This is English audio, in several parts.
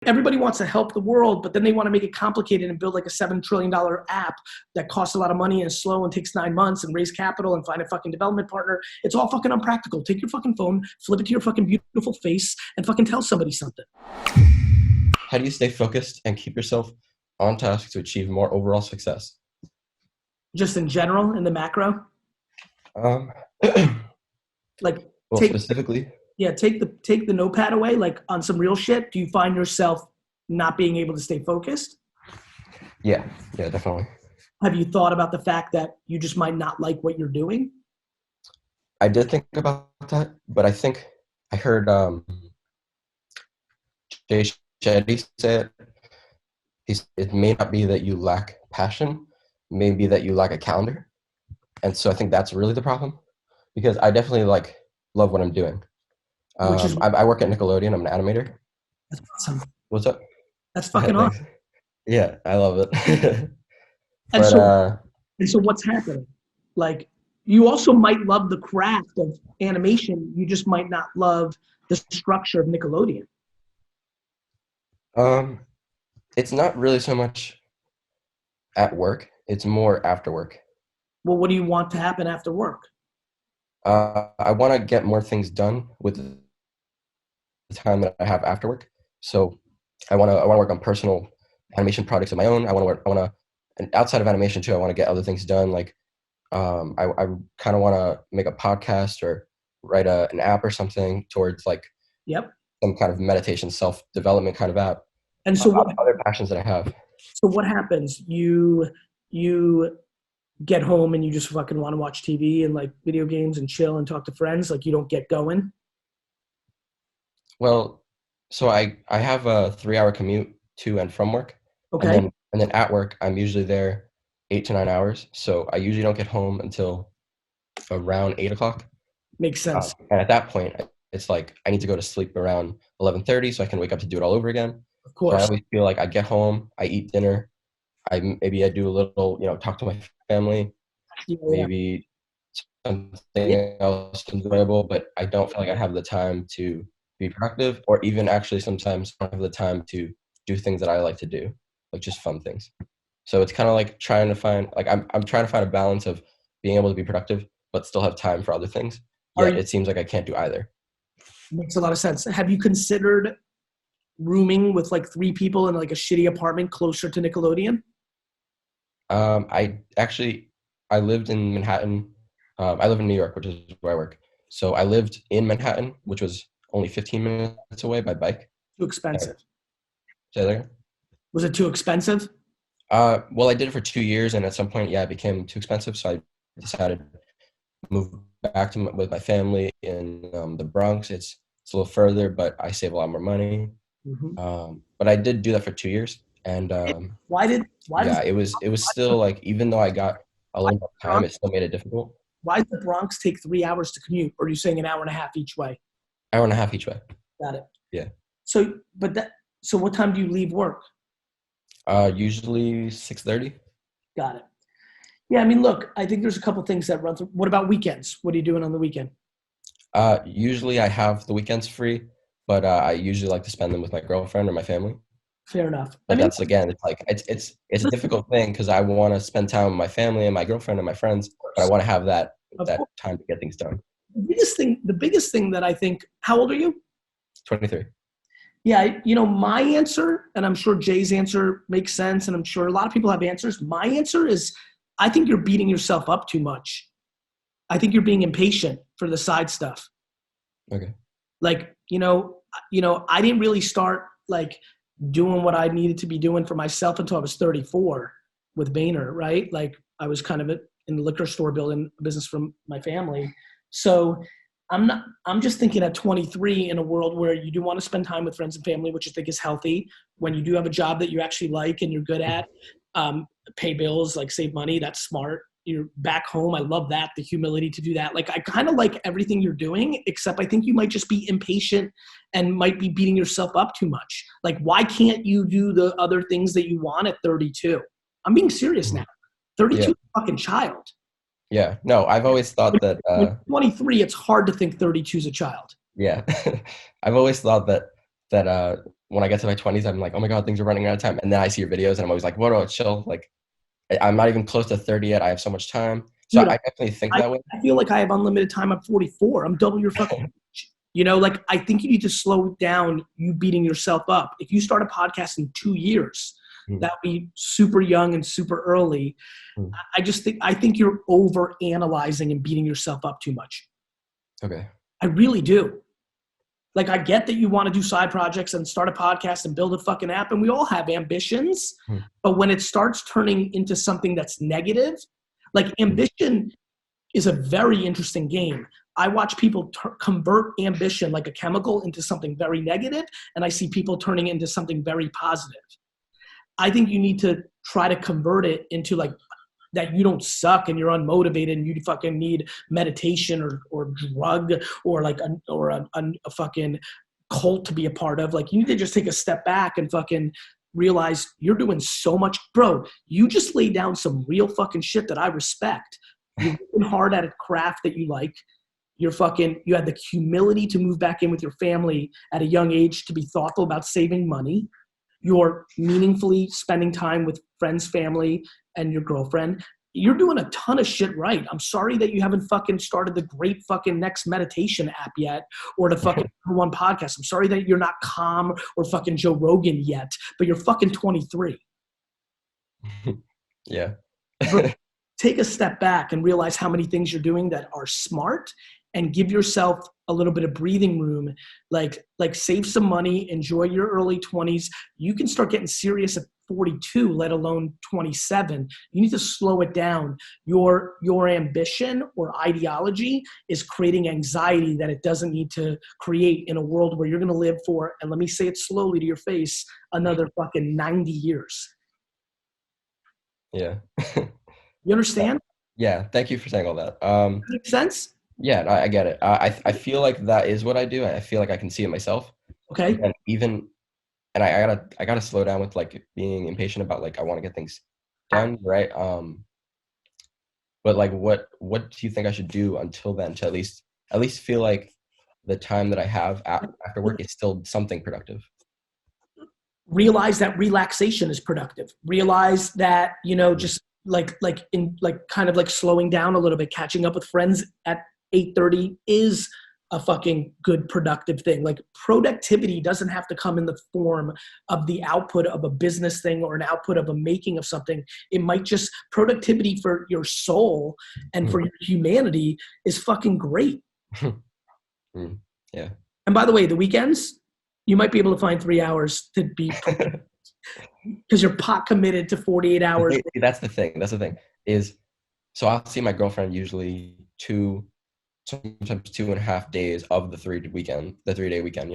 Everybody wants to help the world, but then they want to make it complicated and build like a $7 trillion app that costs a lot of money and is slow and takes 9 months and raise capital and find a fucking development partner. It's all fucking unpractical. Take your fucking phone, flip it to your fucking beautiful face, and fucking tell somebody something. How do you stay focused and keep yourself on task to achieve more overall success? Just in general, in the macro? Um, Like, well, specifically, take the notepad away, like on some real shit. Do you find yourself not being able to stay focused? yeah, definitely. Have you thought about the fact that you just might not like what you're doing? I did think about that, but I think I heard Jay Shetty say it may not be that you lack passion, maybe that you lack a calendar. And so I think that's really the problem, because I definitely love what I'm doing. Which is I work at Nickelodeon. I'm an animator. That's awesome. What's up? That's fucking awesome. Yeah, I love it. And so what's happening? Like, you also might love the craft of animation. You just might not love the structure of Nickelodeon. It's not really so much at work. It's more after work. Well, what do you want to happen after work? I want to get more things done with the time that I have after work. So I want to work on personal animation projects of my own. And outside of animation too, I want to get other things done. Like, I kind of want to make a podcast or write an app or something towards some kind of meditation, self-development kind of app. And so what other passions that I have. So what happens? You get home and you just fucking want to watch TV and like video games and chill and talk to friends. Like, you don't get going. Well, so I have a 3-hour commute to and from work. Okay. And then at work, I'm usually there 8 to 9 hours. So I usually don't get home until around 8 o'clock. Makes sense. And at that point, it's like I need to go to sleep around 11:30 so I can wake up to do it all over again. Of course. So I always feel like I get home, I eat dinner, I do a little, talk to my family, maybe something else enjoyable, but I don't feel like I have the time to be productive, or even actually sometimes I don't have the time to do things that I like to do, like just fun things. So it's kind of like trying to find, I'm trying to find a balance of being able to be productive, but still have time for other things. Yet it seems like I can't do either. Makes a lot of sense. Have you considered rooming with like 3 people in like a shitty apartment closer to Nickelodeon? I lived in Manhattan. I live in New York, which is where I work. So I lived in Manhattan, which was only 15 minutes away by bike. Too expensive. Say that again? Was it too expensive? Well, I did it for 2 years, and at some point, it became too expensive. So I decided to move back with my family in the Bronx. It's a little further, but I save a lot more money. Mm-hmm. But I did do that for 2 years, and it was still like, even though I got a little more time, it still made it difficult. Why does the Bronx take 3 hours to commute? Or are you saying an hour and a half each way? Hour and a half each way. Got it. Yeah. So what time do you leave work? Usually 6:30. Got it. Yeah, I mean, look, I think there's a couple things that run through. What about weekends? What are you doing on the weekend? Usually I have the weekends free, but I usually like to spend them with my girlfriend or my family. Fair enough. But that's, again, it's like it's a difficult thing, because I want to spend time with my family and my girlfriend and my friends, but I want to have that time to get things done. The biggest thing that I think, how old are you? 23. Yeah, my answer, and I'm sure Jay's answer makes sense, and I'm sure a lot of people have answers. My answer is, I think you're beating yourself up too much. I think you're being impatient for the side stuff. Okay. Like, I didn't really start like doing what I needed to be doing for myself until I was 34 with Vayner, right? Like, I was kind of in the liquor store building a business from my family. So I'm just thinking at 23, in a world where you do want to spend time with friends and family, which I think is healthy. When you do have a job that you actually like and you're good at, pay bills, like save money, that's smart. You're back home. I love that. The humility to do that. Like, I kind of like everything you're doing, except I think you might just be impatient and might be beating yourself up too much. Like, why can't you do the other things that you want at 32? I'm being serious now. 32 is a fucking child. Yeah. No, I've always thought that. When 23, it's hard to think 32 is a child. Yeah. I've always thought that when I get to my 20s, I'm like, oh my God, things are running out of time. And then I see your videos and I'm always like, whoa, chill. Like, I'm not even close to 30 yet. I have so much time. So Dude, I definitely think I, that way. I feel like I have unlimited time. I'm 44. I'm double your fucking age. You know, like I think you need to slow down you beating yourself up. If you start a podcast in 2 years, Mm, that would be super young and super early. mm, I think you're over analyzing and beating yourself up too much. okay. I really do. Like I get that you want to do side projects and start a podcast and build a fucking app, and we all have ambitions. Mm, But when it starts turning into something that's negative, like mm, ambition is a very interesting game. I watch people convert ambition like a chemical into something very negative, and I see people turning it into something very positive. I think you need to try to convert it into like that you don't suck and you're unmotivated and you fucking need meditation or drug or like a fucking cult to be a part of. Like you need to just take a step back and fucking realize you're doing so much. Bro, you just laid down some real fucking shit that I respect. You're working hard at a craft that you like. You had the humility to move back in with your family at a young age to be thoughtful about saving money. You're meaningfully spending time with friends, family, and your girlfriend. You're doing a ton of shit right. I'm sorry that you haven't fucking started the great fucking next meditation app yet or the fucking one podcast. I'm sorry that you're not Calm or fucking Joe Rogan yet, but you're fucking 23. yeah. Bro, take a step back and realize how many things you're doing that are smart and give yourself a little bit of breathing room. Like save some money, enjoy your early 20s. You can start getting serious at 42, let alone 27. You need to slow it down. Your ambition or ideology is creating anxiety that it doesn't need to create in a world where you're going to live for, and let me say it slowly to your face, another fucking 90 years. Yeah. You understand? Yeah. Thank you for saying all that. Make sense? Yeah, no, I get it. I feel like that is what I do. I feel like I can see it myself. Okay. And I gotta slow down with like being impatient about like I want to get things done, right? But like what do you think I should do until then to at least feel like the time that I have after work is still something productive? Realize that relaxation is productive. Realize that, just kind of like slowing down a little bit, catching up with friends at 8:30 is a fucking good productive thing. Like productivity doesn't have to come in the form of the output of a business thing or an output of a making of something. It might just productivity for your soul and for your humanity is fucking great. Yeah. And by the way, the weekends, you might be able to find 3 hours to be because you're pot committed to 48 hours. That's the thing. That's the thing is, so I'll see my girlfriend usually sometimes 2.5 days of the 3-day weekend,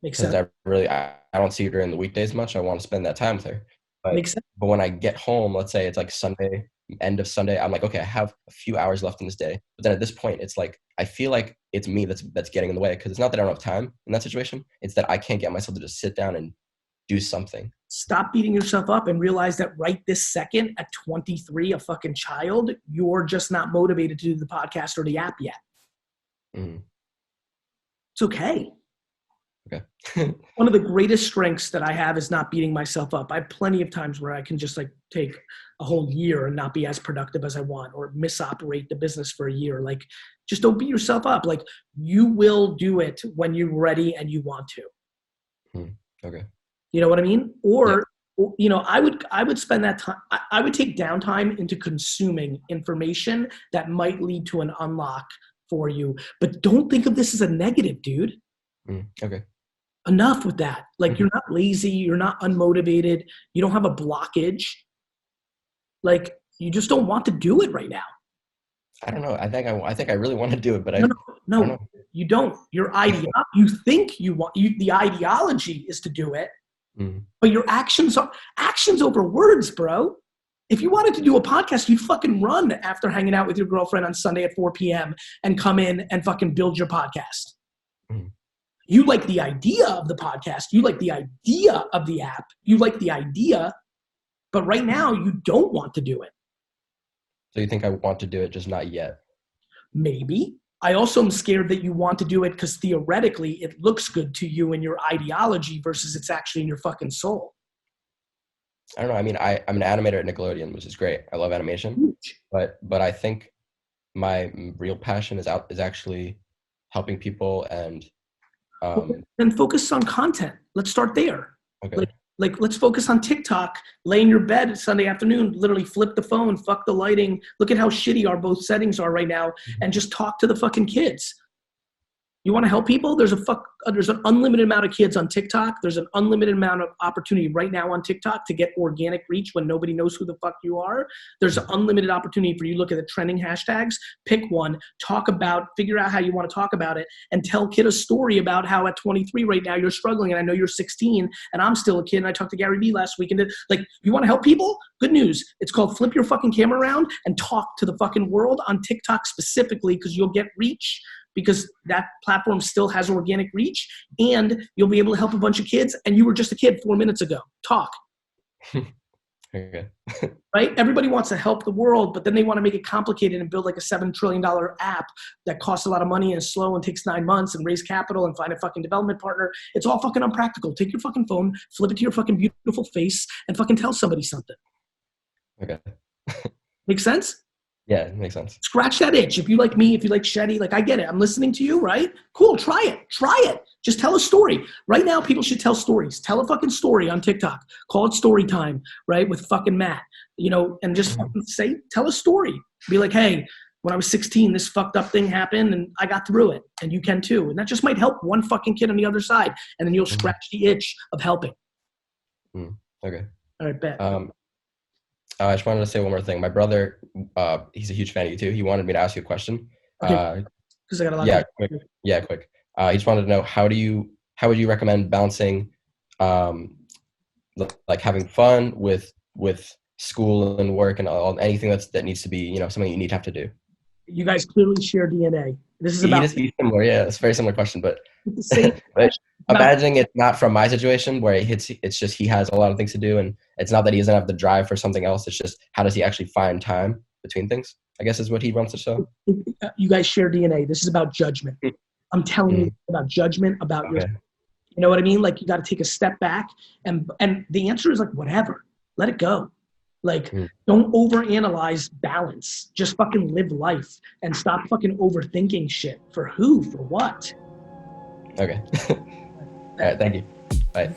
Makes because sense. I don't see her during the weekdays much. I want to spend that time with her. Makes sense. But when I get home, let's say it's like Sunday, end of Sunday, I'm like, okay, I have a few hours left in this day. But then at this point, it's like I feel like it's me that's getting in the way, because it's not that I don't have time in that situation. It's that I can't get myself to just sit down and do something. Stop beating yourself up and realize that right this second at 23, a fucking child, you're just not motivated to do the podcast or the app yet. Mm-hmm. It's okay. Okay. One of the greatest strengths that I have is not beating myself up. I have plenty of times where I can just like take a whole year and not be as productive as I want, or misoperate the business for a year. Like, just don't beat yourself up. Like, you will do it when you're ready and you want to. Okay. You know what I mean? Or, yeah. I would spend that time. I would take downtime into consuming information that might lead to an unlock for you. But don't think of this as a negative, dude. Okay. Enough with that. Like, you're not lazy. You're not unmotivated. You don't have a blockage. Like, you just don't want to do it right now. I don't know. I think I really want to do it, but No, you don't. You think you want. The ideology is to do it, but your actions over words, bro. If you wanted to do a podcast, you'd fucking run after hanging out with your girlfriend on Sunday at 4 p.m. and come in and fucking build your podcast. You like the idea of the podcast. You like the idea of the app. You like the idea, but right now you don't want to do it. So you think I want to do it, just not yet? Maybe. I also am scared that you want to do it because theoretically it looks good to you in your ideology versus it's actually in your fucking soul. I don't know. I mean, I'm an animator at Nickelodeon, which is great. I love animation, but I think my real passion is actually helping people and Then focus on content. Let's start there. okay. Like let's focus on TikTok. Lay in your bed Sunday afternoon, literally flip the phone, fuck the lighting. Look at how shitty our both settings are right now, and just talk to the fucking kids. You want to help people? There's an unlimited amount of kids on TikTok. There's an unlimited amount of opportunity right now on TikTok to get organic reach when nobody knows who the fuck you are. There's an unlimited opportunity for you to look at the trending hashtags, pick one, figure out how you want to talk about it, and tell kid a story about how at 23 right now you're struggling, and I know you're 16 and I'm still a kid, and I talked to GaryVee last week, and like, you want to help people? Good news. It's called flip your fucking camera around and talk to the fucking world on TikTok specifically, because you'll get reach, because that platform still has organic reach, and you'll be able to help a bunch of kids, and you were just a kid 4 minutes ago. Talk. Okay. Right? Everybody wants to help the world, but then they want to make it complicated and build like a $7 trillion app that costs a lot of money and is slow and takes 9 months and raise capital and find a fucking development partner. It's all fucking unpractical. Take your fucking phone, flip it to your fucking beautiful face, and fucking tell somebody something. Okay. Make sense? Yeah, it makes sense. Scratch that itch. If you like me, if you like Shetty, like, I get it. I'm listening to you, right? Cool. Try it. Try it. Just tell a story. Right now, people should tell stories. Tell a fucking story on TikTok. Call it story time, right? With fucking Matt, and just fucking tell a story. Be like, hey, when I was 16, this fucked up thing happened and I got through it, and you can too. And that just might help one fucking kid on the other side. And then you'll scratch the itch of helping. Okay. All right, bet. I just wanted to say one more thing. My brother, he's a huge fan of you too. He wanted me to ask you a question. Okay. Because I got a lot. Yeah, quick. Yeah, quick. He just wanted to know how would you recommend balancing, like having fun with school and work and anything that needs to be something you have to do. You guys clearly share DNA. This is about similar. Yeah, it's a very similar question, but the same. but imagining it's not from my situation where it's just he has a lot of things to do, and it's not that he doesn't have the drive for something else. It's just how does he actually find time between things, I guess is what he wants to show. You guys share DNA. This is about judgment. I'm telling you about judgment, about your, you know what I mean? Like, you got to take a step back, and the answer is like, whatever, let it go. Like, don't overanalyze balance. Just fucking live life and stop fucking overthinking shit. For who? For what? Okay. All right. Thank you. Bye.